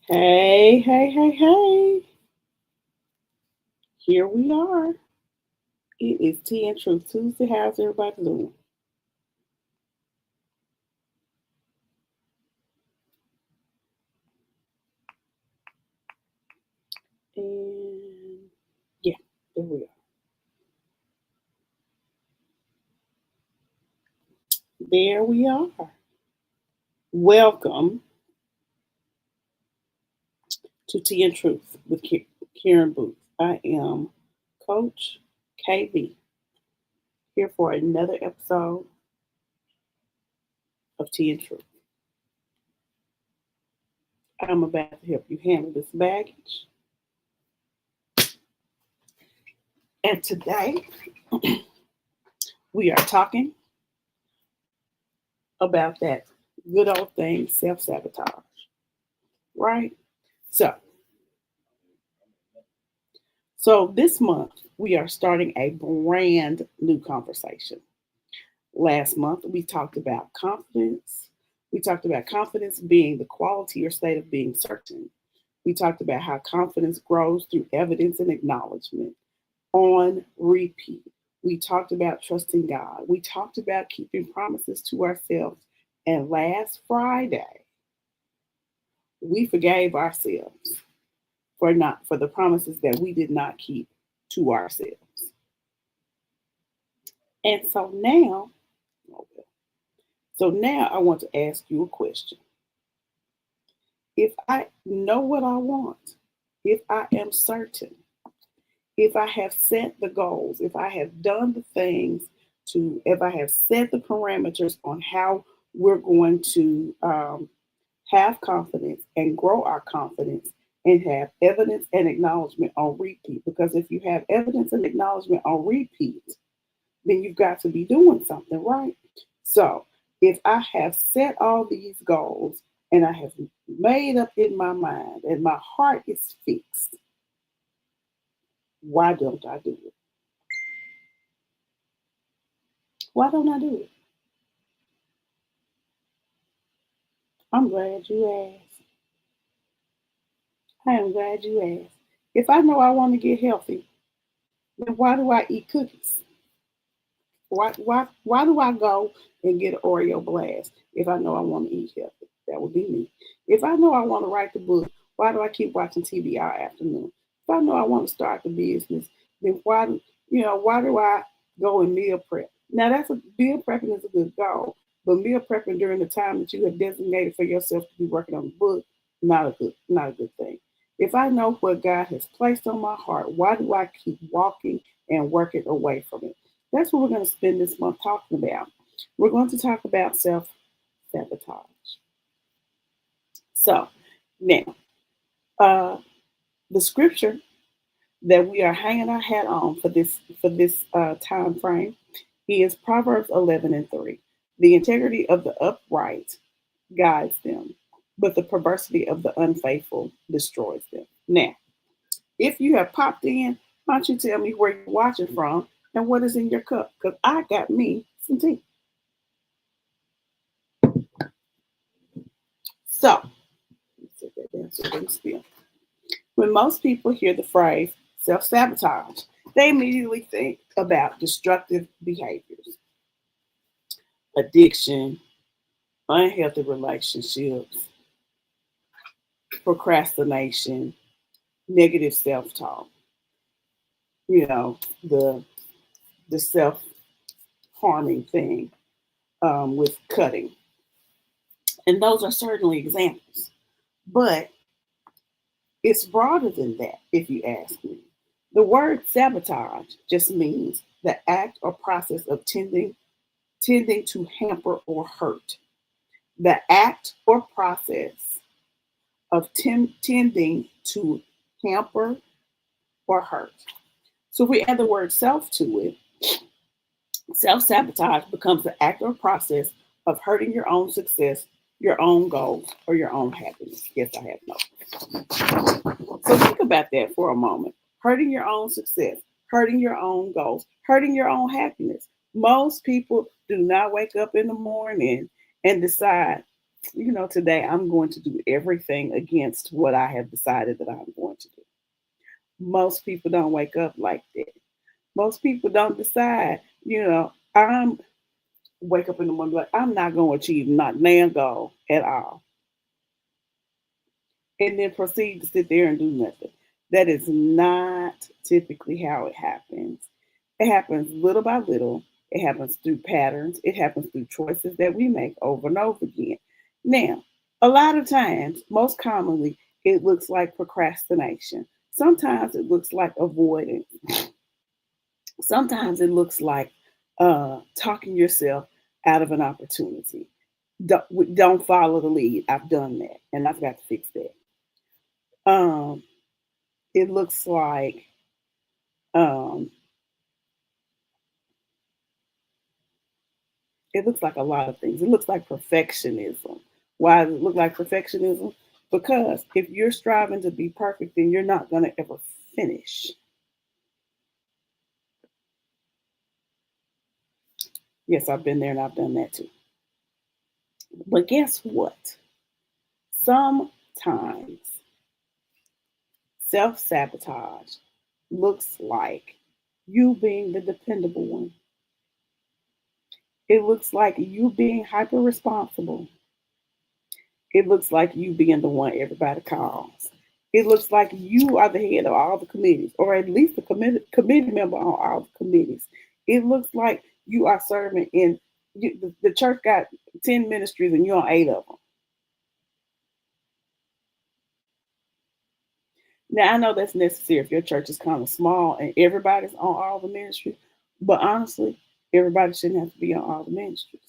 Hey, hey, hey, hey. Here we are. It is Tea and Truth Tuesday. How's everybody doing? And yeah, there we are. There we are. Welcome to Tea and Truth with Karen Booth. I am Coach KB here for another episode of Tea and Truth. I'm about to help you handle this baggage. And today we are talking about that good old thing, self sabotage, right? So, so this month we are starting a brand new conversation. Last month we talked about confidence. We talked about confidence being the quality or state of being certain. We talked about how confidence grows through evidence and acknowledgement on repeat. We talked about trusting God. We talked about keeping promises to ourselves. And last Friday, we forgave ourselves for the promises that we did not keep to ourselves. And so now I want to ask you a question. If I know what I want, if I am certain, if I have set the goals, if I have done the things if I have set the parameters on how we're going to have confidence and grow our confidence and have evidence and acknowledgement on repeat. Because if you have evidence and acknowledgement on repeat, then you've got to be doing something, right? So if I have set all these goals and I have made up in my mind and my heart is fixed, why don't I do it? Why don't I do it? I'm glad you asked. I am glad you asked. If I know I want to get healthy, then why do I eat cookies? Why do I go and get an Oreo blast if I know I want to eat healthy? That would be me. If I know I want to write the book, why do I keep watching TV all afternoon? If I know I want to start the business, then why do I go and meal prep? Now meal prepping is a good goal, but meal prepping during the time that you have designated for yourself to be working on the book, not a good thing. If I know what God has placed on my heart, why do I keep walking and working away from it? That's what we're going to spend this month talking about. We're going to talk about self sabotage. So, now, uh, the scripture that we are hanging our hat on for this time frame is Proverbs 11:3. The integrity of the upright guides them, but the perversity of the unfaithful destroys them. Now, if you have popped in, why don't you tell me where you're watching from and what is in your cup? Because I got me some tea. So, let's set that down so it doesn't spill. When most people hear the phrase self sabotage, they immediately think about destructive behaviors, addiction, unhealthy relationships, procrastination, negative self talk, the self harming thing with cutting. And those are certainly examples. But it's broader than that, if you ask me. The word sabotage just means the act or process of tending to hamper or hurt. The act or process of tending to hamper or hurt. So if we add the word self to it, self sabotage becomes the act or process of hurting your own success, your own goals, or your own happiness. Yes, I have no. So think about that for a moment. Hurting your own success, hurting your own goals, hurting your own happiness. Most people do not wake up in the morning and decide today I'm going to do everything against what I have decided that I'm going to do. Most people don't wake up like that. Most people don't decide, I'm wake up in the morning like I'm not going to achieve not nan goal at all, and then proceed to sit there and do nothing. That is not typically how it happens. It happens little by little. It happens through patterns. It happens through choices that we make over and over again. Now, a lot of times, most commonly, it looks like procrastination. Sometimes it looks like avoidance. Sometimes it looks like talking yourself out of an opportunity. Don't follow the lead. I've done that, and I've got to fix that. Um, it looks like um, a lot of things. It looks like perfectionism. Why does it look like perfectionism? Because if you're striving to be perfect, then you're not going to ever finish. Yes, I've been there and I've done that too. But guess what? Sometimes self sabotage looks like you being the dependable one. It looks like you being hyper responsible. It looks like you being the one everybody calls. It looks like you are the head of all the committees, or at least the committee member on all the committees. It looks like you are serving in the church got 10 ministries and you're on 8 of them. Now I know that's necessary if your church is kind of small and everybody's on all the ministries, but honestly, everybody shouldn't have to be on all the ministries.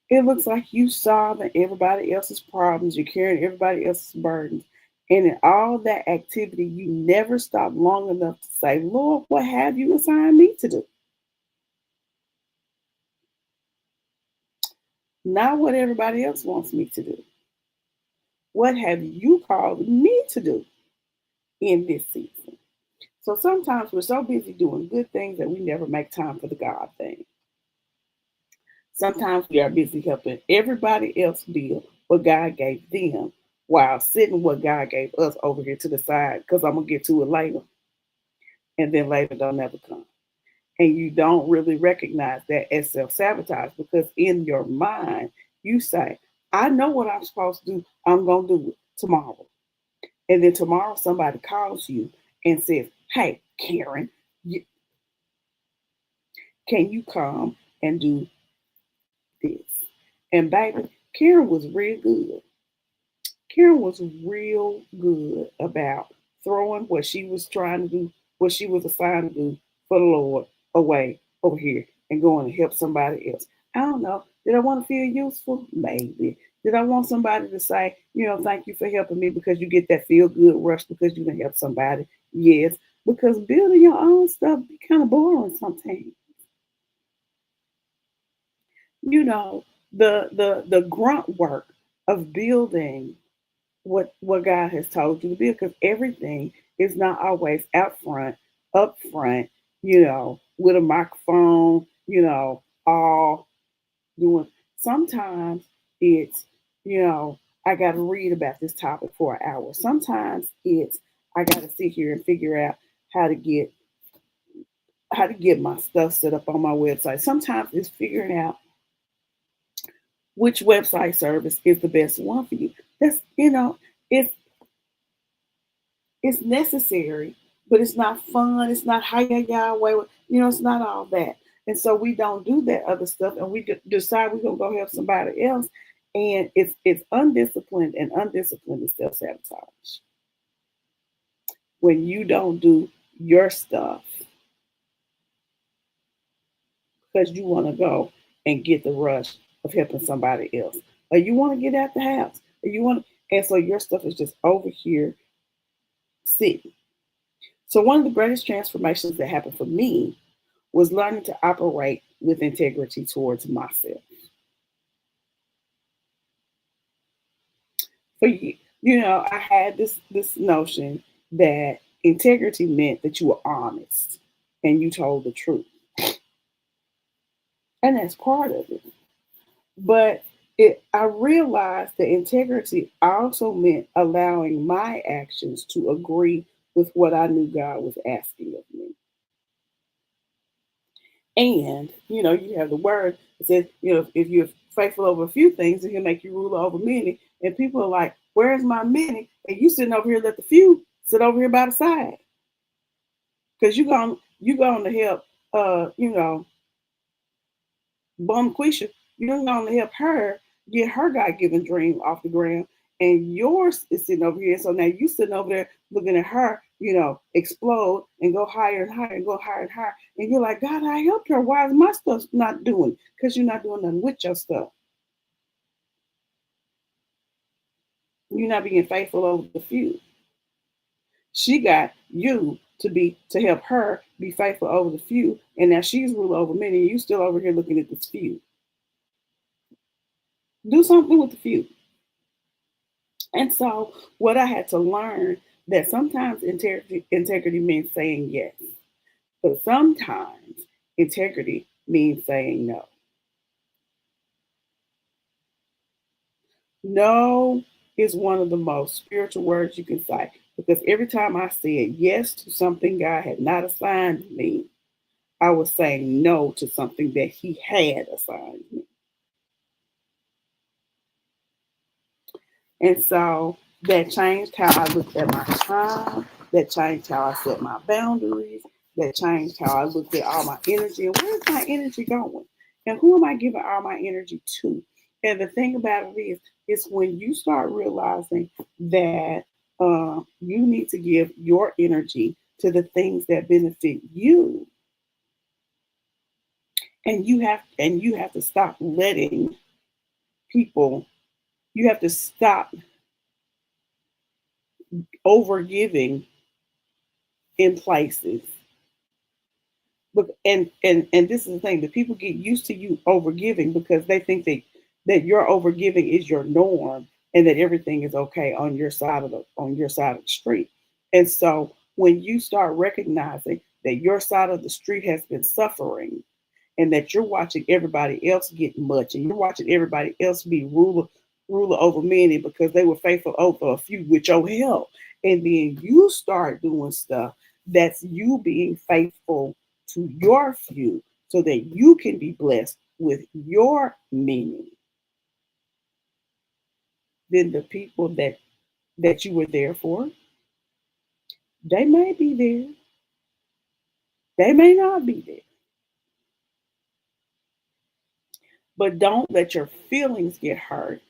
It looks like you solving everybody else's problems, you're carrying everybody else's burdens. And in all that activity, you never stop long enough to say, Lord, what have you assigned me to do? Not what everybody else wants me to do. What have you called me to do in this season? So sometimes we're so busy doing good things that we never make time for the God thing. Sometimes we are busy helping everybody else build what God gave them while sitting what God gave us over here to the side because I'm going to get to it later. And then later don't never come. And you don't really recognize that as self sabotage because in your mind, you say, I know what I'm supposed to do. I'm going to do it tomorrow. And then tomorrow somebody calls you and says, hey, Karen, can you come and do this? And baby, Karen was real good. Karen was real good about throwing what she was trying to do, what she was assigned to do for the Lord away over here and going to help somebody else. I don't know. Did I want to feel useful? Maybe. Did I want somebody to say, thank you for helping me because you get that feel good rush because you can help somebody? Yes. Because building your own stuff be kind of boring sometimes. You know, the grunt work of building what God has told you to be because everything is not always out front, up front, with a microphone, all doing. Sometimes it's, I got to read about this topic for an hour. Sometimes it's I got to sit here and figure out how to get my stuff set up on my website. Sometimes it's figuring out which website service is the best one for you. That's it's it's necessary, but it's not fun. It's not hi ya ya way. It's not all that. And so we don't do that other stuff, and we decide we're gonna go help somebody else, and it's undisciplined, and undisciplined is self sabotage. When you don't do your stuff because you want to go and get the rush of helping somebody else, or you want to get out the house, or you want, and so your stuff is just over here sitting. So one of the greatest transformations that happened for me was learning to operate with integrity towards myself. For I had this notion that integrity meant that you were honest and you told the truth, and that's part of it. But I realized that integrity also meant allowing my actions to agree with what I knew God was asking of me. And, you have the word that says, if you're faithful over a few things, he'll make you ruler over many. And people are like, where's my many? And you sitting over here, let the few sit over here by the side. Because you're going to help, Bum Quisha, you're going to help her get her God given dream off the ground. And yours is sitting over here. So now you sitting over there looking at her, explode and go higher and higher and go higher and higher. And you're like, God, I helped her. Why is my stuff not doing? Because you're not doing nothing with your stuff. You're not being faithful over the few. She got you to help her be faithful over the few. And now she's ruled over many. And you still over here looking at this few. Do something with the few. And so, what I had to learn that sometimes integrity means saying yes, but sometimes integrity means saying no. No is one of the most spiritual words you can say because every time I said yes to something God had not assigned me, I was saying no to something that He had assigned me. And so that changed how I looked at my time. That changed how I set my boundaries. That changed how I looked at all my energy and where's my energy going? And who am I giving all my energy to? And the thing about it is when you start realizing that you need to give your energy to the things that benefit you, and you have to stop letting people. You have to stop over giving in places. And this is the thing that people get used to you overgiving because they think that your overgiving is your norm and that everything is okay on your side of the street. And so when you start recognizing that your side of the street has been suffering and that you're watching everybody else get much and you're watching everybody else be ruler over many because they were faithful over a few with your help. And then you start doing stuff that's you being faithful to your few so that you can be blessed with your many. Then the people that you were there for, they may be there. They may not be there. But don't let your feelings get hurt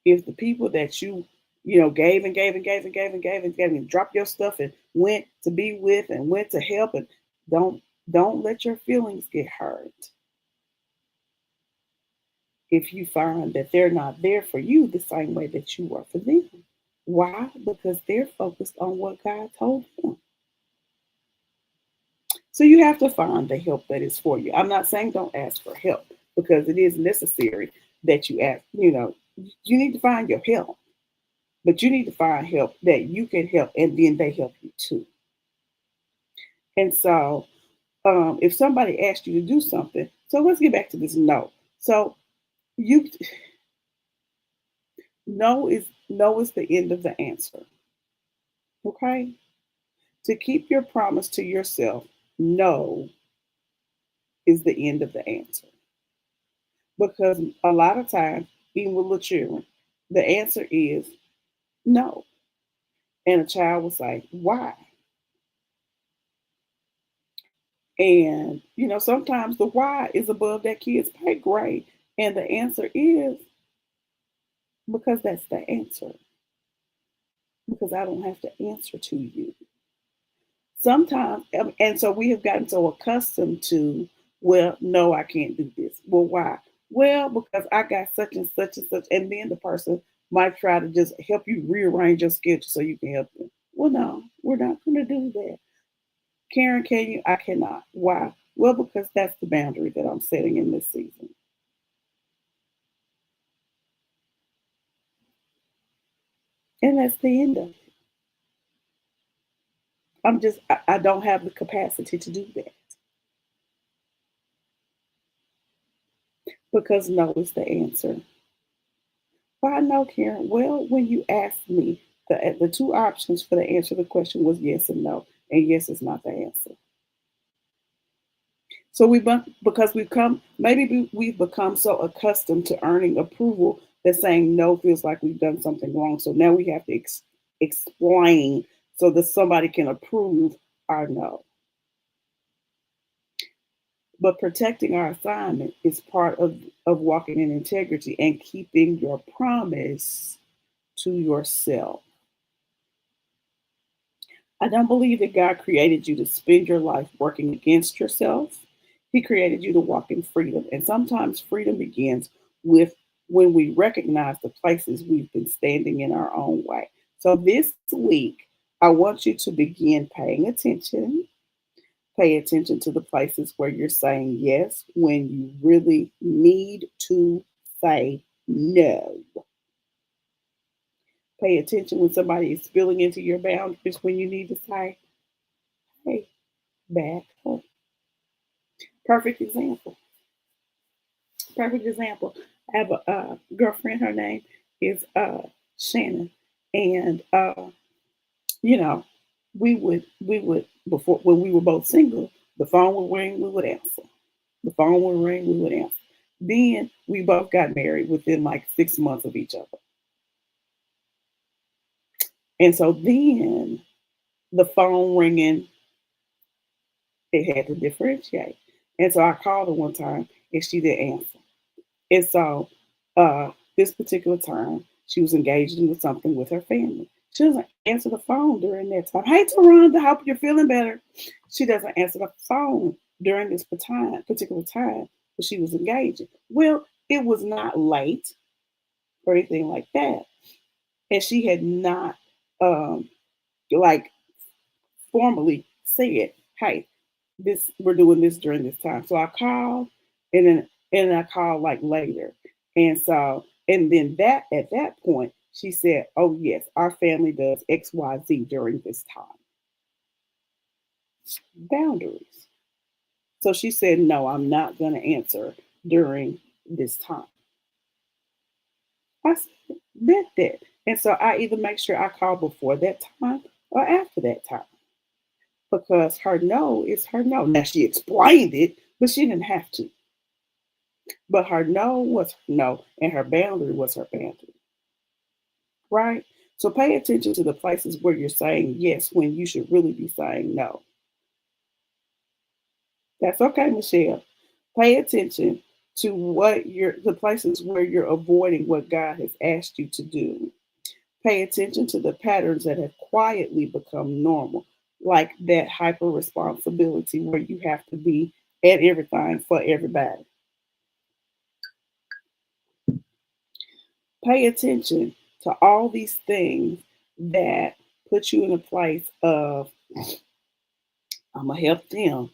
if the people that you gave and gave and gave and gave and gave and gave and dropped your stuff and went to be with and went to help and don't don't let your feelings get hurt if you find that they're not there for you the same way that you were for them. Why? Because they're focused on what God told them. So you have to find the help that is for you. I'm not saying don't ask for help because it is necessary that you ask, you need to find your help. But you need to find help that you can help and then they help you too. And so if somebody asks you to do something, so let's get back to this no. So you no is the end of the answer. Okay? To keep your promise to yourself, no is the end of the answer. Because a lot of times, even with little children, the answer is no. And a child will say, why? And, sometimes the why is above that kid's pay grade. And the answer is because that's the answer. Because I don't have to answer to you. Sometimes, and so we have gotten so accustomed to, well, no, I can't do this. Well, why? Well, because I got such and such and such. And then the person might try to just help you rearrange your schedule so you can help them. Well, no, we're not going to do that. Karen, can you? I cannot. Why? Well, because that's the boundary that I'm setting in this season. And that's the end of it. I don't have the capacity to do that because no is the answer. Well, I know, Karen. Well, when you asked me, the two options for the answer to the question was yes and no, and yes is not the answer. So because we've become so accustomed to earning approval that saying no feels like we've done something wrong. So now we have to explain so that somebody can approve our no. But protecting our assignment is part of walking in integrity and keeping your promise to yourself. I don't believe that God created you to spend your life working against yourself. He created you to walk in freedom. And sometimes freedom begins with when we recognize the places we've been standing in our own way. So this week, I want you to begin paying attention. Pay attention to the places where you're saying yes when you really need to say no. Pay attention when somebody is spilling into your boundaries when you need to say, hey, back up. Perfect example. Perfect example. I have a girlfriend. Her name is Shannon, and you know, we would before when we were both single, the phone would ring, we would answer. The phone would ring, we would answer. Then we both got married within like 6 months of each other, and so then the phone ringing, it had to differentiate. And so I called her one time, and she didn't answer. And so this particular time, she was engaged in something with her family. She doesn't answer the phone during that time. Hey, Taronda, hope you're feeling better. She doesn't answer the phone during this particular time that she was engaging. Well, it was not late or anything like that. And she had not like formally said, hey, this we're doing this during this time. So I called and I called like later. And then that at that point she said, oh yes, our family does XYZ during this time. Boundaries. So she said, no, I'm not gonna answer during this time. I said, bet that. And so I either make sure I call before that time or after that time. Because her no is her no. Now she explained it, but she didn't have to. But her no was her no, and her boundary was her boundary, right? So pay attention to the places where you're saying yes when you should really be saying no. That's okay, Michelle. Pay attention to the places where you're avoiding what God has asked you to do. Pay attention to the patterns that have quietly become normal, like that hyper responsibility where you have to be at everything for everybody. Pay attention to all these things that put you in a place of I'm gonna help them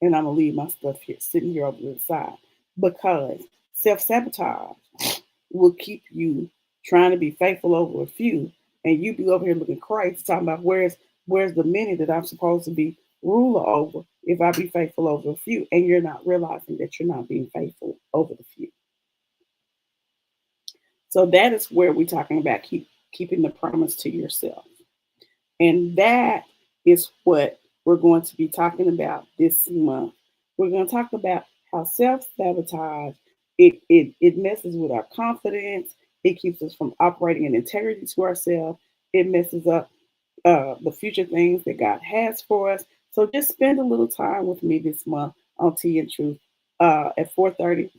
and I'm gonna leave my stuff here sitting here over the side because self-sabotage will keep you trying to be faithful over a few and you be over here looking crazy talking about where's the many that I'm supposed to be ruler over if I be faithful over a few and you're not realizing that you're not being faithful over the few. So that is where we're talking about keeping the promise to yourself. And that is what we're going to be talking about this month. We're going to talk about how self-sabotage it messes with our confidence. It keeps us from operating in integrity to ourselves. It messes up the future things that God has for us. So just spend a little time with me this month on Tea and Truth at 4:30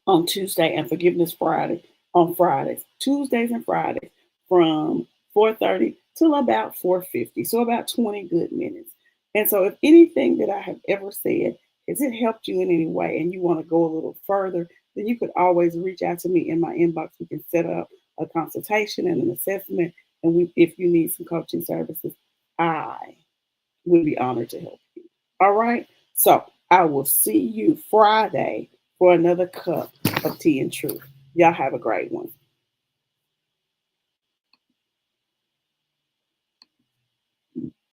on Tuesday and Forgiveness Friday on Fridays, Tuesdays and Fridays from 4:30 till about 4:50. So about 20 good minutes. And so if anything that I have ever said has it helped you in any way and you want to go a little further, then you could always reach out to me in my inbox. We can set up a consultation and an assessment. And if you need some coaching services, I would be honored to help you. All right. So I will see you Friday for another cup of tea and truth. Y'all have a great one.